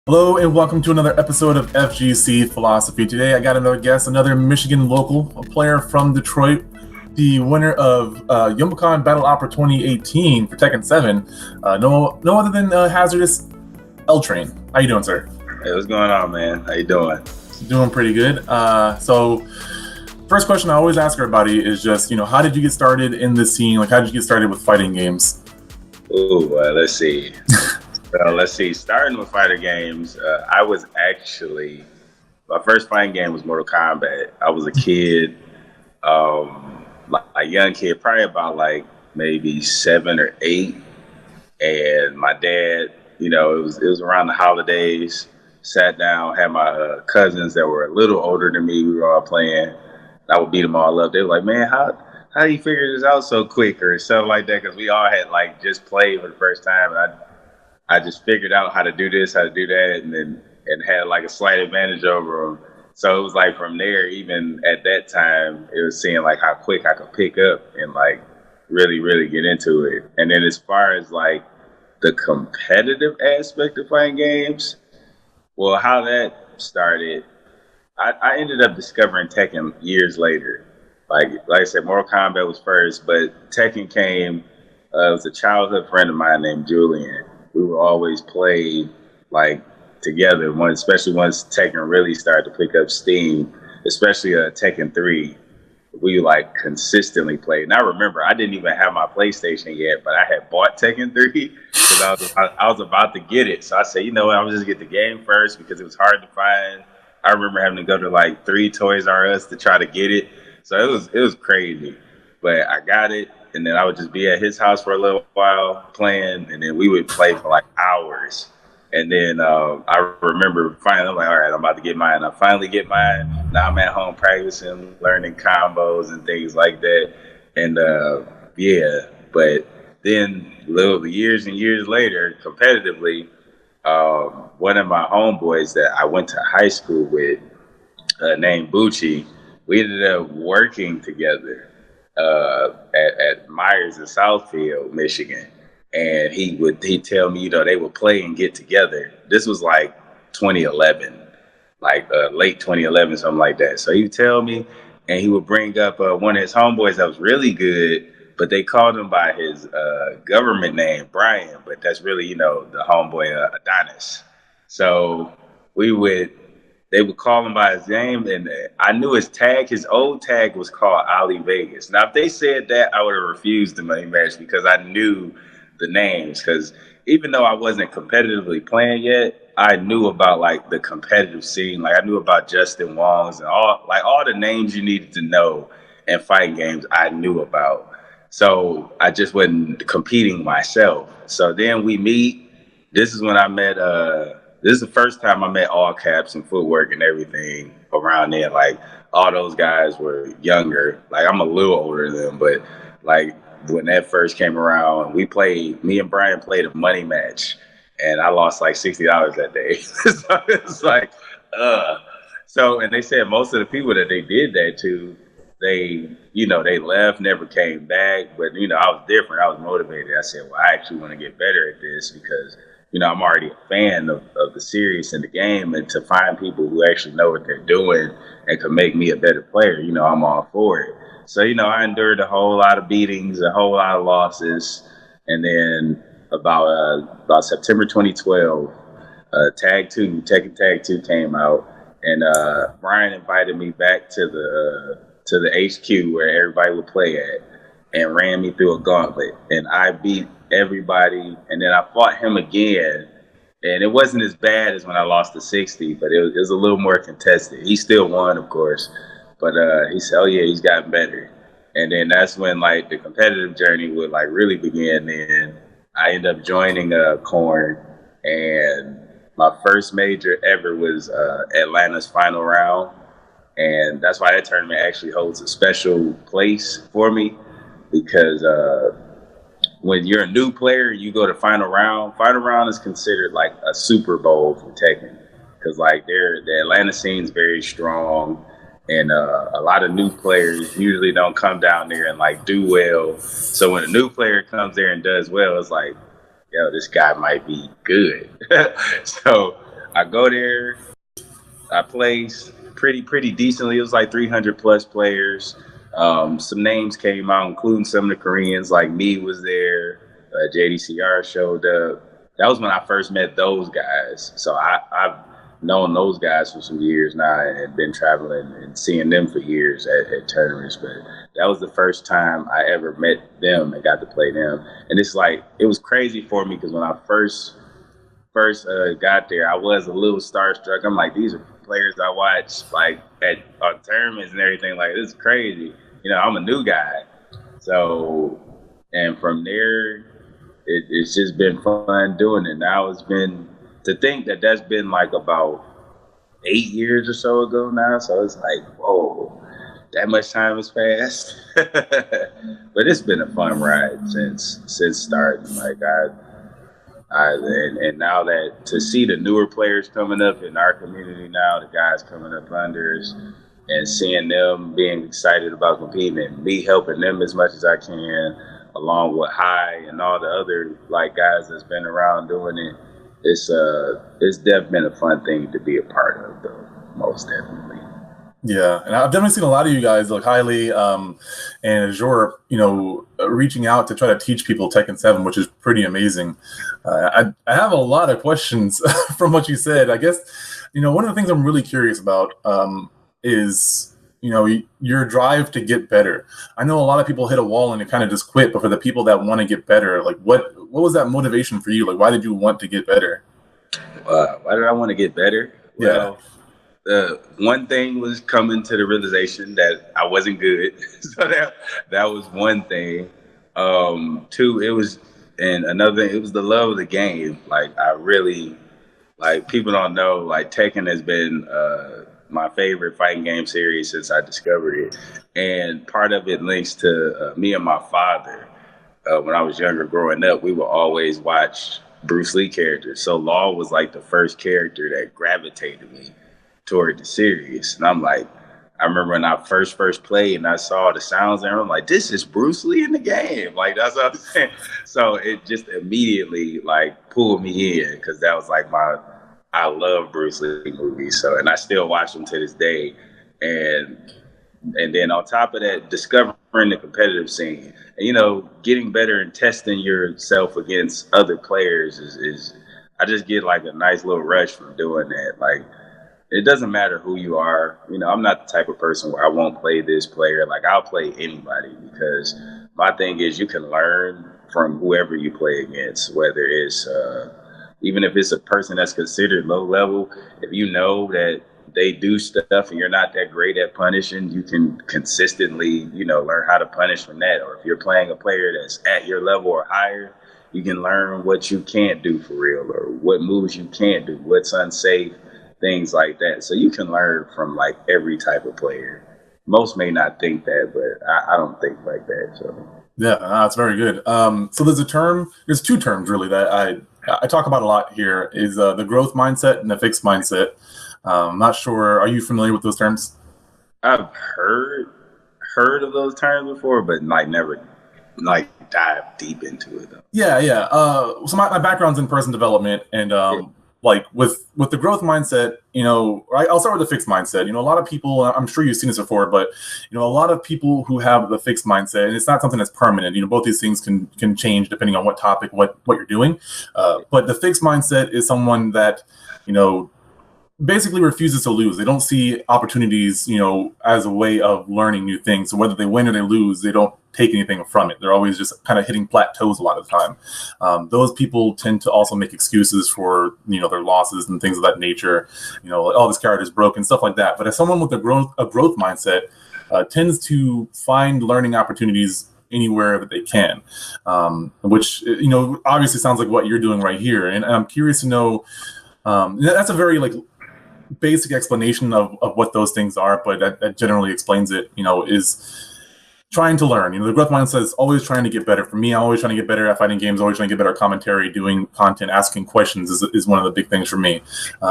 Hello and welcome to another episode of FGC Philosophy. Today I got another guest, another Michigan local, a player from Detroit, the winner of Youmacon Battle Opera 2018 for Tekken 7. No other than HZRDS LTrain. How you doing, sir? Hey, what's going on, man? How you doing? Doing pretty good. So first question I always ask everybody is just, how did you get started in this scene? Like, how did you get started with fighting games? Ooh, let's see. Starting with fighter games, I was actually, my first fighting game was Mortal Kombat. I was a kid, a young kid, probably about like maybe 7 or 8. And my dad, it was around the holidays, sat down, had my cousins that were a little older than me. We were all playing. I would beat them all up. They were like, man, how do you figure this out so quick or something like that? Because we all had like just played for the first time. And I just figured out how to do this, how to do that, and had like a slight advantage over them. So it was like from there, even at that time, it was seeing like how quick I could pick up and like really, really get into it. And then as far as like the competitive aspect of playing games, well, how that started, I ended up discovering Tekken years later. Like I said, Mortal Kombat was first, but Tekken came. It was a childhood friend of mine named Julian. We would always play like together. Especially once Tekken really started to pick up steam, especially Tekken 3. We like consistently played. And I remember I didn't even have my PlayStation yet, but I had bought Tekken 3 because I was about to get it. So I said, you know what, I'm just get the game first because it was hard to find. I remember having to go to like 3 Toys R Us to try to get it. So it was crazy. But I got it. And then I would just be at his house for a little while playing, and then we would play for like hours. And then I remember finally, I'm like, all right, I'm about to get mine. I finally get mine. Now I'm at home practicing, learning combos and things like that. And yeah, but then little years and years later, competitively, one of my homeboys that I went to high school with, named Bucci, we ended up working together at Myers in Southfield, Michigan, and he'd tell me, they would play and get together. This was like 2011, like late 2011, something like that. So he would tell me, and he would bring up one of his homeboys that was really good, but they called him by his government name, Brian, but that's really, the homeboy Adonis. So they would call him by his name, and I knew his old tag was called Ali Vegas. Now, if they said that, I would have refused the money match because I knew the names. Because even though I wasn't competitively playing yet, I knew about like the competitive scene. Like I knew about Justin Wong's and all the names you needed to know in fighting games. I knew about. So I just wasn't competing myself. So then we meet. This is when I met. This is the first time I met All Caps and Footwork and everything around then. Like all those guys were younger. Like I'm a little older than them, but like when that first came around, me and Brian played a money match, and I lost like $60 that day. So it's like, So, and they said most of the people that they did that to, they left, never came back. But I was different. I was motivated. I said, well, I actually want to get better at this because I'm already a fan of the series and the game, and to find people who actually know what they're doing and can make me a better player, I'm all for it. So, I endured a whole lot of beatings, a whole lot of losses. And then about September 2012, Tekken Tag 2 came out, and Brian invited me back to the HQ where everybody would play at, and ran me through a gauntlet, and I beat everybody, and then I fought him again, and it wasn't as bad as when I lost to 60, but it was a little more contested. He still won, of course, but he said, oh yeah, he's gotten better. And then that's when like the competitive journey would like really begin. Then I ended up joining Korn, and my first major ever was Atlanta's final round, and that's why that tournament actually holds a special place for me because when you're a new player, you go to final round. Final round is considered like a Super Bowl for Tekken because like the Atlanta scene is very strong, and a lot of new players usually don't come down there and like do well. So when a new player comes there and does well, it's like, yo, this guy might be good. So I go there. I placed pretty decently. It was like 300 plus players. Some names came out, including some of the Koreans. Like me was there. JDCR showed up. That was when I first met those guys. So I've known those guys for some years now and been traveling and seeing them for years at tournaments. But that was the first time I ever met them and got to play them. And it's like, it was crazy for me because when I first got there, I was a little starstruck. I'm like, these are players I watch like on tournaments and everything. Like, this is crazy. I'm a new guy. So, and from there, it's just been fun doing it. Now it's been, to think that that's been like about 8 years or so ago now. So it's like, whoa, that much time has passed. But it's been a fun ride since starting. Like and now that to see the newer players coming up in our community now, the guys coming up under us, and seeing them being excited about competing and me helping them as much as I can, along with High and all the other like guys that's been around doing it. It's definitely been a fun thing to be a part of, though, most definitely. Yeah, and I've definitely seen a lot of you guys, like Hailey and Azure, reaching out to try to teach people Tekken 7, which is pretty amazing. I have a lot of questions from what you said. I guess, one of the things I'm really curious about is, your drive to get better. I know a lot of people hit a wall and they kind of just quit, but for the people that want to get better, like what was that motivation for you? Like, why did you want to get better? Why did I want to get better? Yeah. Well, one thing was coming to the realization that I wasn't good. So that was one thing. Two, it was the love of the game. Like, I really, like, people don't know, like, Tekken has been my favorite fighting game series since I discovered it. And part of it links to me and my father. When I was younger growing up, we would always watch Bruce Lee characters. So Law was like the first character that gravitated me toward the series. And I'm like, I remember when I first played and I saw the sounds and I'm like, this is Bruce Lee in the game. Like, that's what I'm saying. So it just immediately like pulled me in, because that was like I love Bruce Lee movies. So, and I still watch them to this day. And then on top of that, discovering the competitive scene and, getting better and testing yourself against other players is I just get like a nice little rush from doing that. Like, it doesn't matter who you are. I'm not the type of person where I won't play this player. Like, I'll play anybody, because my thing is you can learn from whoever you play against, whether it's even if it's a person that's considered low level. If you know that they do stuff and you're not that great at punishing, you can consistently, learn how to punish from that. Or if you're playing a player that's at your level or higher, you can learn what you can't do for real, or what moves you can't do, what's unsafe, things like that. So you can learn from like every type of player. Most may not think that, but I don't think like that. So yeah, that's very good. So there's two terms really that I talk about a lot here, is the growth mindset and the fixed mindset. I'm not sure. Are you familiar with those terms? I've heard of those terms before, but like never like dive deep into it though. Yeah. So my background's in person development, and like with the growth mindset, I'll start with the fixed mindset. A lot of people, I'm sure you've seen this before, but a lot of people who have the fixed mindset, and it's not something that's permanent. Both these things can change depending on what topic, what you're doing. But the fixed mindset is someone that basically refuses to lose. They don't see opportunities, as a way of learning new things. So whether they win or they lose, they don't take anything from it. They're always just kind of hitting plateaus a lot of the time. Those people tend to also make excuses for, their losses and things of that nature. Oh, this character's broken, stuff like that. But as someone with a growth mindset tends to find learning opportunities anywhere that they can, which, obviously sounds like what you're doing right here. And I'm curious to know, that's a very basic explanation of what those things are, but that generally explains it, is trying to learn. The growth mindset is always trying to get better. For me, I'm always trying to get better at fighting games, always trying to get better at commentary, doing content, asking questions is one of the big things for me.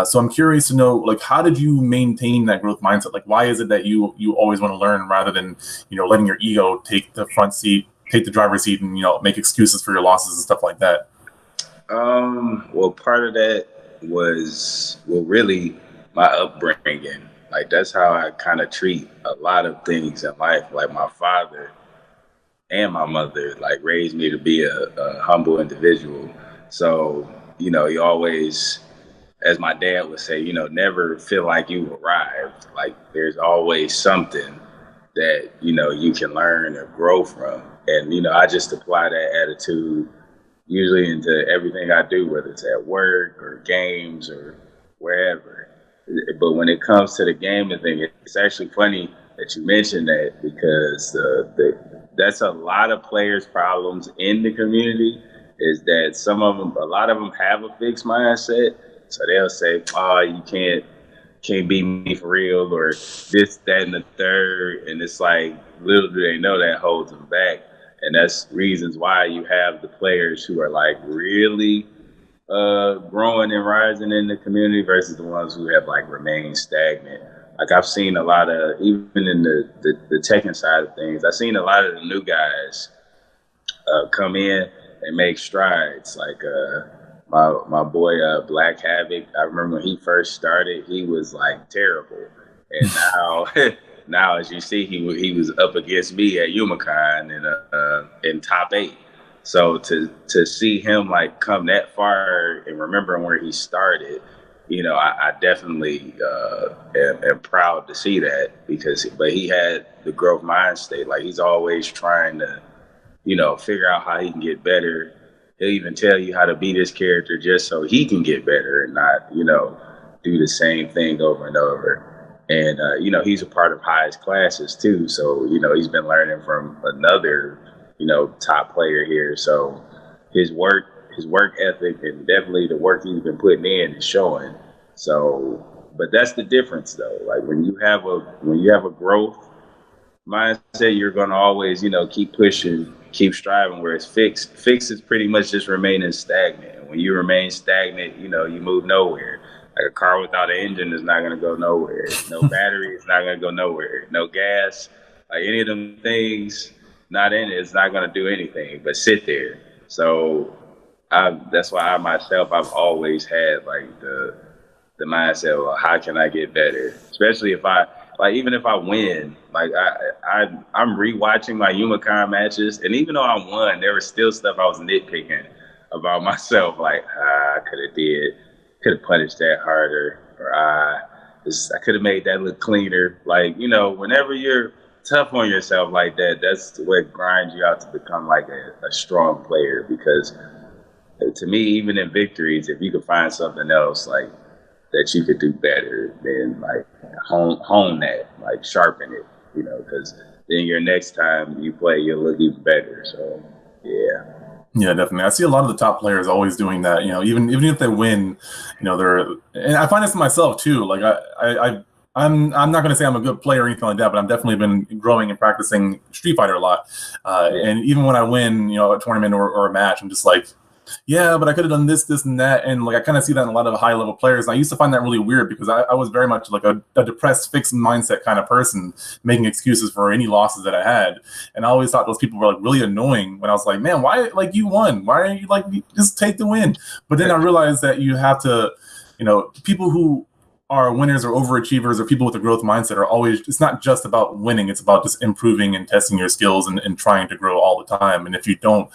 So I'm curious to know, how did you maintain that growth mindset? Why is it that you always want to learn rather than, letting your ego take the front seat, take the driver's seat, and, make excuses for your losses and stuff like that? Well, part of that was, well, really my upbringing. Like that's how I kind of treat a lot of things in life. Like my father and my mother like raised me to be a humble individual. So, you always, as my dad would say, never feel like you've arrived. Like there's always something that, you can learn or grow from. And, I just apply that attitude usually into everything I do, whether it's at work or games or wherever. But when it comes to the gaming thing, it's actually funny that you mentioned that, because that's a lot of players' problems in the community, is that a lot of them have a fixed mindset. So they'll say, "Oh, you can't beat me for real," or this, that, and the third. And it's like, little do they know that holds them back. And that's reasons why you have the players who are like really growing and rising in the community versus the ones who have like remained stagnant. Like I've seen a lot of, even in the Tekken side of things, I've seen a lot of the new guys come in and make strides. Like my boy Black Havoc, I remember when he first started, he was like terrible, and now now as you see, he was up against me at Youmacon in top 8. So to see him like come that far and remembering where he started, I definitely am proud to see that, but he had the growth mind state. Like he's always trying to, figure out how he can get better. He'll even tell you how to beat his character just so he can get better and not, do the same thing over and over. And, he's a part of highest classes too. So, he's been learning from another, top player here. So his work ethic and definitely the work he's been putting in is showing. So, but that's the difference though. Like when you have a growth mindset, you're going to always, keep pushing, keep striving, whereas fix is pretty much just remaining stagnant. And when you remain stagnant, you move nowhere. Like a car without an engine is not going to go nowhere. No battery is not going to go nowhere. No gas, like any of them things not in it, it's not going to do anything but sit there. So that's why I've always had like the mindset of how can I get better, especially if even if I win, like I'm rewatching my Youmacon matches, and even though I won, there was still stuff I was nitpicking about myself, like I could have punished that harder, or I could have made that look cleaner. Like, whenever you're tough on yourself like that, that's what grinds you out to become like a strong player. Because to me, even in victories, if you could find something else like that you could do better, then like hone that, like sharpen it, because then your next time you play, you'll look even better. So, yeah. Yeah, definitely. I see a lot of the top players always doing that. Even if they win, and I find this myself too. Like I'm not going to say I'm a good player or anything like that, but I've definitely been growing and practicing Street Fighter a lot. And even when I win, a tournament or a match, I'm just like, yeah, but I could have done this, and that. And like I kind of see that in a lot of high level players. And I used to find that really weird because I was very much like a depressed, fixed mindset kind of person, making excuses for any losses that I had. And I always thought those people were like really annoying when I was like, man, why, like, you won? Why are you like, just take the win? But then I realized that you have to, people who are winners or overachievers or people with a growth mindset are always, it's not just about winning, it's about just improving and testing your skills and trying to grow all the time. And if you don't,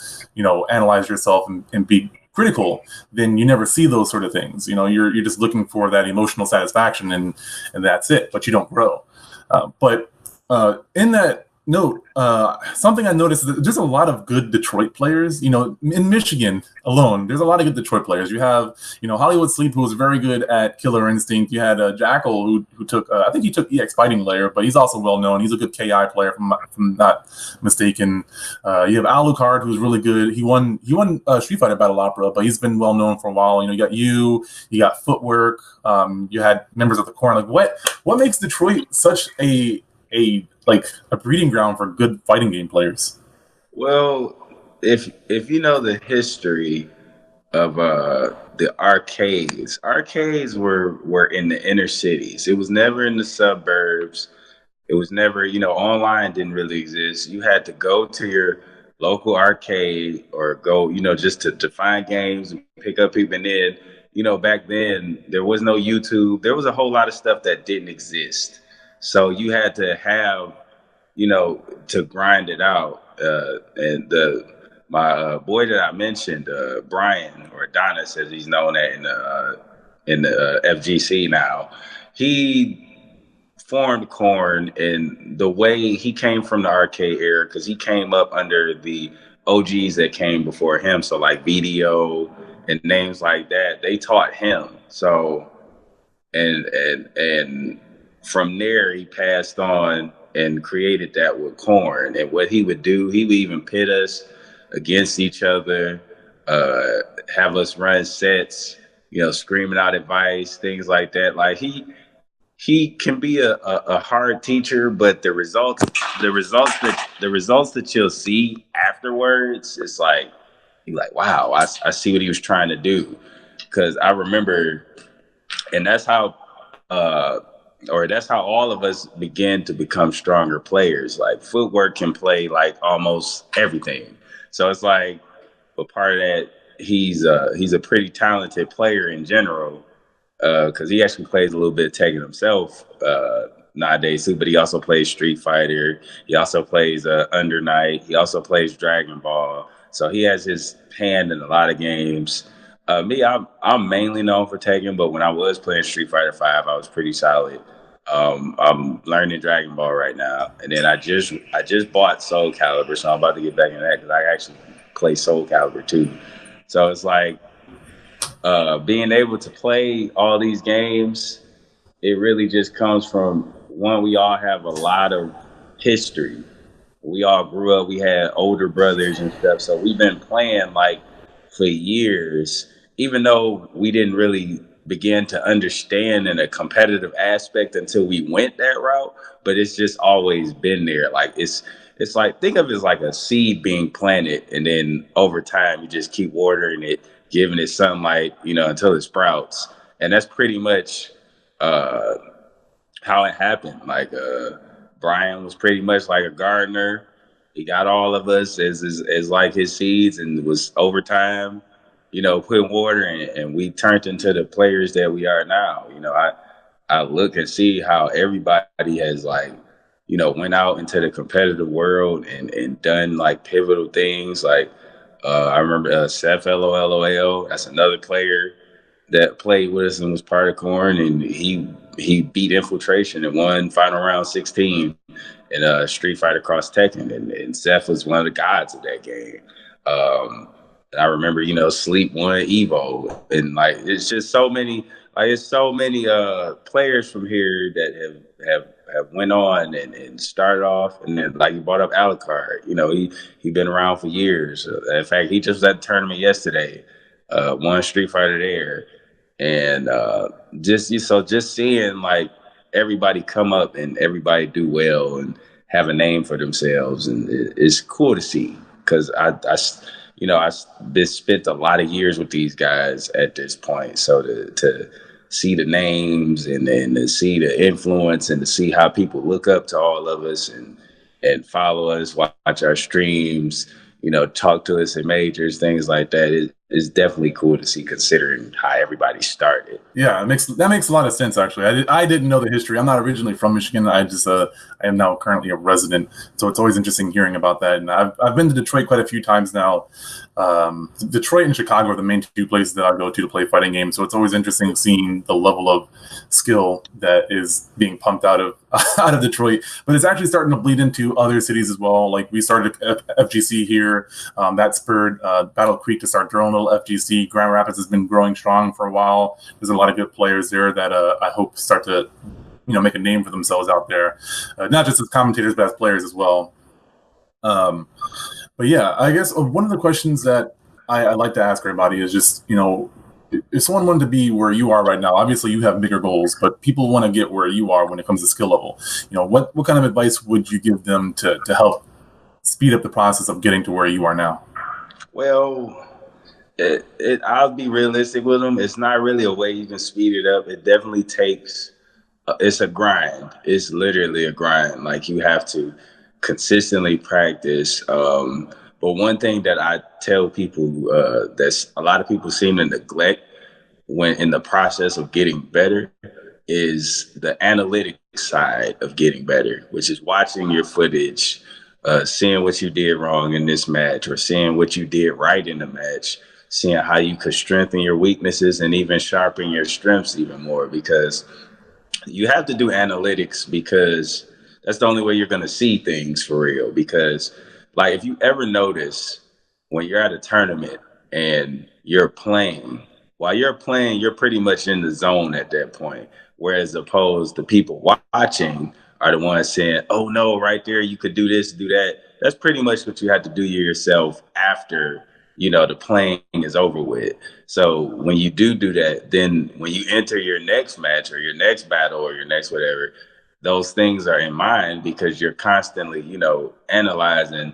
analyze yourself and be critical, then you never see those sort of things. You're just looking for that emotional satisfaction and that's it, but you don't grow. But in that note, something I noticed is that there's a lot of good Detroit players. In Michigan alone, there's a lot of good Detroit players. You have, Hollywood Sleep, who was very good at Killer Instinct. You had Jackal, who took, I think he took EX Fighting Layer, but he's also well known. He's a good KI player, from not mistaken. You have Alucard, who's really good. He won Street Fighter Battle Opera, but he's been well known for a while. You got you got Footwork. You had members of the Corn. Like what makes Detroit such a breeding ground for good fighting game players? Well, if you know the history of the arcades were in the inner cities. It was never in the suburbs. It was never, online didn't really exist. You had to go to your local arcade or go, just to find games and pick up people. And then, back then there was no YouTube. There was a whole lot of stuff that didn't exist. So you had to have, to grind it out. And my boy that I mentioned, Brian, or Adonis as he's known at in the FGC now, he formed Korn, and the way he came from the arcade era, because he came up under the OGs that came before him, so like VDO and names like that, they taught him. So and from there he passed on and created that with Korn. And what he would do, he would even pit us against each other, have us run sets, screaming out advice, things like that. Like he can be a hard teacher, but the results that you'll see afterwards, it's like you're like, wow, I see what he was trying to do. Because I remember, and that's how all of us began to become stronger players. Like footwork can play like almost everything. So it's like, but part of that, he's a pretty talented player in general. Because he actually plays a little bit of Tekken himself nowadays too, but he also plays Street Fighter. He also plays Under Night. He also plays Dragon Ball. So he has his hand in a lot of games. I'm mainly known for Tekken, but when I was playing Street Fighter 5, I was pretty solid. I'm learning Dragon Ball right now, and then I just bought Soul Calibur, so I'm about to get back in that because I actually play Soul Calibur too. So it's like, being able to play all these games, it really just comes from, one, we all have a lot of history. We all grew up, we had older brothers and stuff, so we've been playing like for years, even though we didn't really begin to understand in a competitive aspect until we went that route, but it's just always been there. Like it's like, think of it as like a seed being planted, and then over time you just keep watering it, giving it sunlight, until it sprouts. And that's pretty much how it happened. Like Brian was pretty much like a gardener. He got all of us as like his seeds, and was over time, putting water in, and we turned into the players that we are now. I look and see how everybody has like, went out into the competitive world and done like pivotal things. Like I remember Seth LOLOL. That's another player that played with us and was part of Korn, and he beat Infiltration and won Final Round 16 in Street Fighter Cross Tekken, and Seth was one of the gods of that game. And I remember, Sleep won Evo, and like it's just so many, players from here that have went on and started off, and then like you brought up Alucard, he been around for years. In fact, he just was at the tournament yesterday, won Street Fighter there, and just seeing like everybody come up and everybody do well and have a name for themselves, and it's cool to see, because I spent a lot of years with these guys at this point, so to see the names and to see the influence and to see how people look up to all of us and follow us, watch our streams, talk to us in majors, things like that. It's definitely cool to see, considering how everybody started. Yeah, that makes a lot of sense, actually. I didn't know the history. I'm not originally from Michigan. I am now currently a resident, so it's always interesting hearing about that. And I've been to Detroit quite a few times now. Detroit and Chicago are the main two places that I go to play fighting games, so it's always interesting seeing the level of skill that is being pumped out of Detroit. But it's actually starting to bleed into other cities as well. Like we started FGC here, that spurred Battle Creek to start their own little FGC. Grand Rapids has been growing strong for a while. There's a lot of good players there that I hope start to make a name for themselves out there, not just as commentators but as players as well. But yeah, I guess one of the questions that I like to ask everybody is just, if someone wanted to be where you are right now, obviously you have bigger goals, but people want to get where you are when it comes to skill level. What kind of advice would you give them to help speed up the process of getting to where you are now? Well, I'll be realistic with them. It's not really a way you can speed it up. It definitely takes, it's a grind. It's literally a grind. Like you have to consistently practice. But one thing that I tell people, that a lot of people seem to neglect, when in the process of getting better is the analytics side of getting better, which is watching your footage, seeing what you did wrong in this match or seeing what you did right in the match, seeing how you could strengthen your weaknesses and even sharpen your strengths even more, because you have to do analytics, because that's the only way you're going to see things for real. Because like if you ever notice when you're at a tournament and you're playing, while you're playing, you're pretty much in the zone at that point. Whereas opposed to people watching are the ones saying, oh no, right there, you could do this, do that. That's pretty much what you have to do yourself after, the playing is over with. So when you do that, then when you enter your next match or your next battle or your next whatever, those things are in mind, because you're constantly, analyzing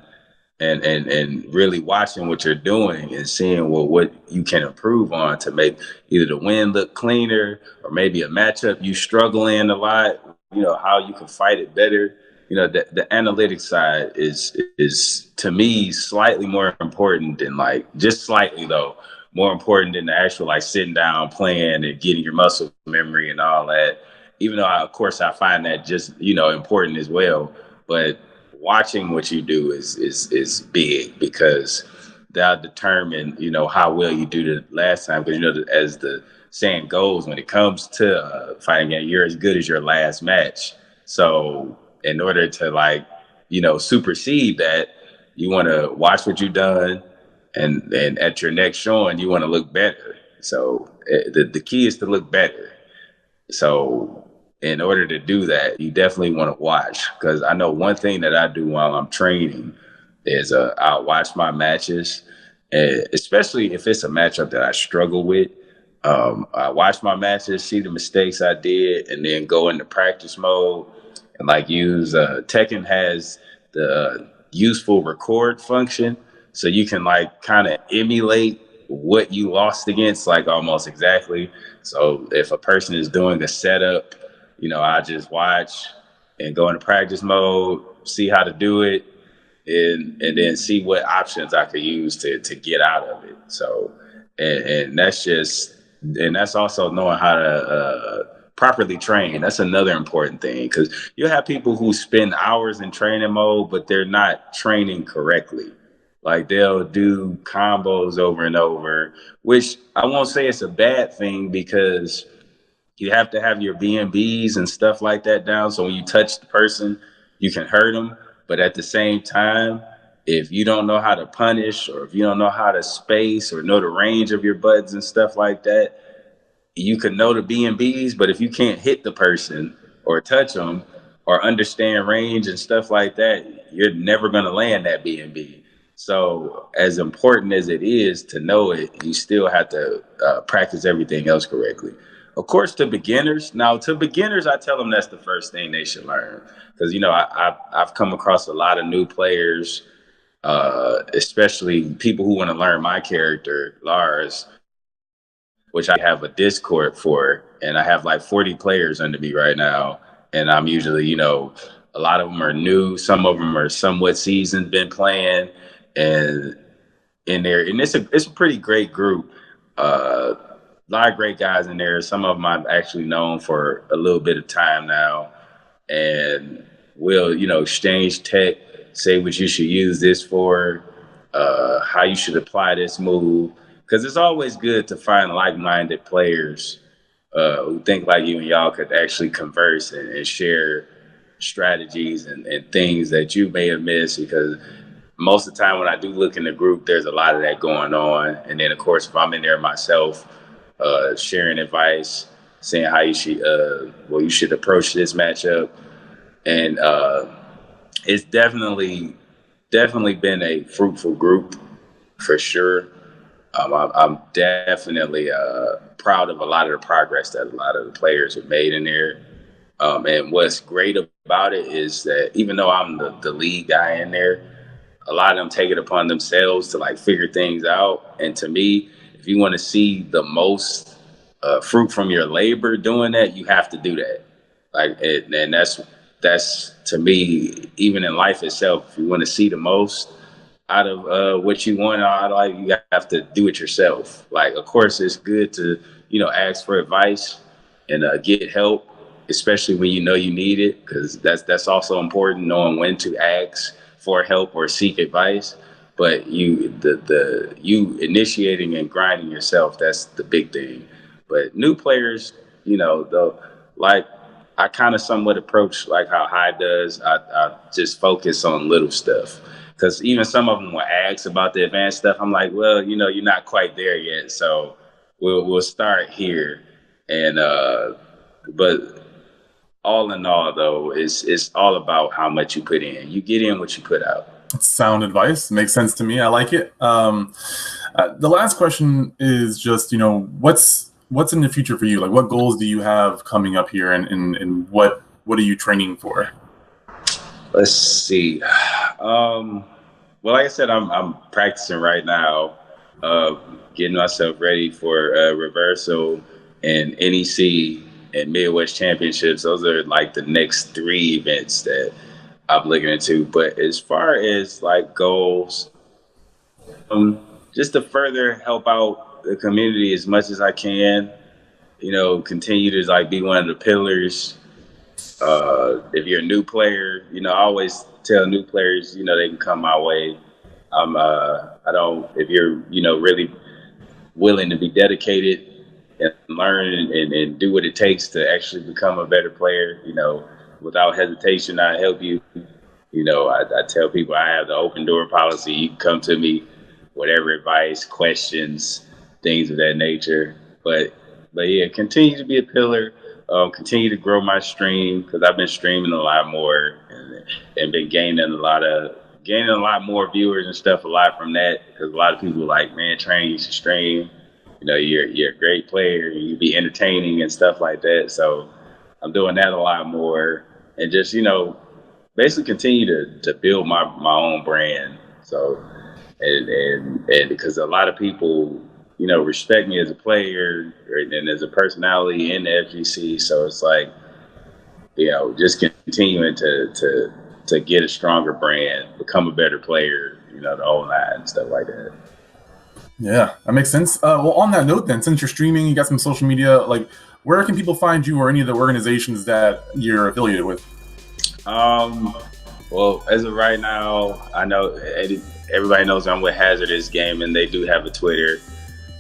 and really watching what you're doing and seeing what you can improve on to make either the win look cleaner or maybe a matchup you struggle in a lot, how you can fight it better. The analytics side is to me slightly more important than, like, just slightly though, more important than the actual like sitting down playing and getting your muscle memory and all that. Even though of course I find that just important as well, but watching what you do is big, because that'll determine how well you do the last time. Because as the saying goes, when it comes to fighting game, you're as good as your last match. So in order to supersede that, you want to watch what you've done, and at your next showing you want to look better. So the key is to look better. So in order to do that, you definitely want to watch, because I know one thing that I do while I'm training is I'll watch my matches, especially if it's a matchup that I struggle with. I watch my matches, see the mistakes I did, and then go into practice mode and use Tekken has the useful record function, so you can kind of emulate what you lost against, almost exactly. So if a person is doing a setup, I just watch and go into practice mode, see how to do it, and then see what options I could use to get out of it. So, and that's also knowing how to properly train. That's another important thing, because you have people who spend hours in training mode, but they're not training correctly. Like they'll do combos over and over, which I won't say it's a bad thing, because you have to have your BMBs and stuff like that down. So when you touch the person, you can hurt them. But at the same time, if you don't know how to punish, or if you don't know how to space or know the range of your buttons and stuff like that, you can know the BMBs, but if you can't hit the person or touch them or understand range and stuff like that, you're never going to land that BMB. So as important as it is to know it, you still have to practice everything else correctly. Of course, to beginners, I tell them that's the first thing they should learn. Because, I've come across a lot of new players, especially people who want to learn my character, Lars, which I have a Discord for, and I have 40 players under me right now. And I'm usually, a lot of them are new. Some of them are somewhat seasoned, been playing, and in there. And it's a pretty great group. A lot of great guys in there. Some of them I've actually known for a little bit of time now, and we'll, exchange tech, say what you should use this for, how you should apply this move. Because it's always good to find like-minded players who think like you, and y'all could actually converse and share strategies and things that you may have missed. Because most of the time when I do look in the group, there's a lot of that going on. And then, of course, if I'm in there myself, sharing advice, saying how you should approach this matchup. And it's definitely been a fruitful group for sure. I'm definitely proud of a lot of the progress that a lot of the players have made in there. And what's great about it is that even though I'm the lead guy in there, a lot of them take it upon themselves to figure things out. And to me, if you want to see the most fruit from your labor doing that, you have to do that. And that's to me, even in life itself, if you want to see the most out of what you want out of life, you have to do it yourself. Of course, it's good to ask for advice and get help, especially when you know you need it, because that's also important, knowing when to ask for help or seek advice. But you initiating and grinding yourself, that's the big thing. But new players, though, like I kind of somewhat approach like how High does. I just focus on little stuff, because even some of them will ask about the advanced stuff. I'm like, well, you're not quite there yet, so we'll start here. And but all in all, though, it's all about how much you put in. You get in what you put out. Sound advice. Makes sense to me. I like it. The last question is just, what's in the future for you? Like, what goals do you have coming up here, and what are you training for? Let's see. Well, like I said, I'm practicing right now, getting myself ready for reversal and NEC and Midwest Championships. Those are like the next 3 events that I'm looking into. But as far as like goals, just to further help out the community as much as I can, continue to like be one of the pillars. If you're a new player, I always tell new players, they can come my way. If you're, really willing to be dedicated and learn and do what it takes to actually become a better player, without hesitation, I help you. I tell people I have the open door policy. You can come to me, whatever advice, questions, things of that nature. But yeah, continue to be a pillar. Continue to grow my stream, because I've been streaming a lot more and been gaining a lot more viewers and stuff a lot from that, because a lot of people are like, man, Train, you should stream. You're a great player, and you be entertaining and stuff like that. So I'm doing that a lot more, and just basically continue to build my own brand. So and because a lot of people respect me as a player and as a personality in the FGC. So it's like, just continuing to get a stronger brand, become a better player, the whole nine and stuff like that. Yeah, that makes sense. Well, on that note then, since you're streaming, you got some social media, like where can people find you or any of the organizations that you're affiliated with? Well, as of right now, I know everybody knows I'm with HZRDS Game, and they do have a Twitter.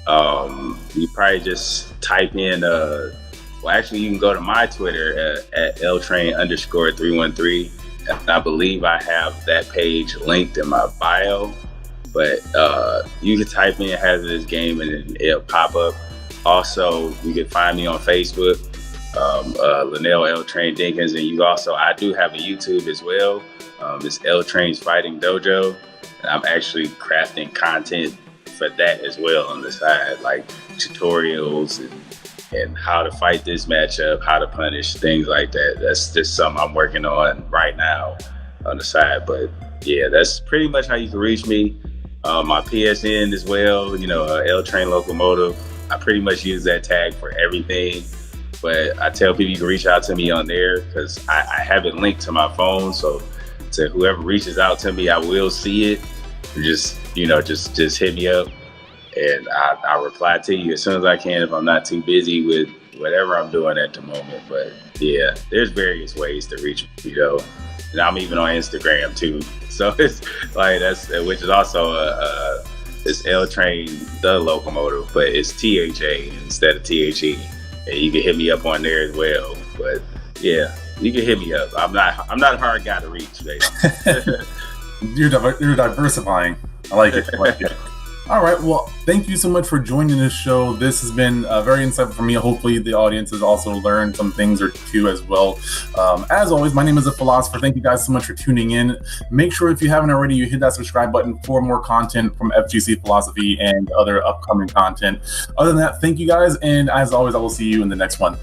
You probably just type in, actually you can go to my Twitter at LTrain_313. And I believe I have that page linked in my bio, but you can type in HZRDS Game and it'll pop up. Also, you can find me on Facebook, Lenell LTrain Dinkins, and I do have a YouTube as well. It's LTrain's Fighting Dojo, and I'm actually crafting content for that as well on the side, like tutorials and how to fight this matchup, how to punish, things like that. That's just something I'm working on right now on the side. But yeah, that's pretty much how you can reach me. My PSN as well, LTrain Locomotive. I pretty much use that tag for everything. But I tell people you can reach out to me on there, because I have it linked to my phone. So to whoever reaches out to me, I will see it. Just hit me up, and I'll reply to you as soon as I can if I'm not too busy with whatever I'm doing at the moment. But yeah, there's various ways to reach me, and I'm even on Instagram too. So it's like which is also it's LTrain the Locomotive, but it's THA instead of THE, and you can hit me up on there as well. But yeah, you can hit me up. I'm not a hard guy to reach, baby. You're diversifying. I like it. All right. Well, thank you so much for joining this show. This has been very insightful for me. Hopefully, the audience has also learned some things or two as well. As always, my name is The Philosopher. Thank you guys so much for tuning in. Make sure, if you haven't already, you hit that subscribe button for more content from FGC Philosophy and other upcoming content. Other than that, thank you guys. And as always, I will see you in the next one.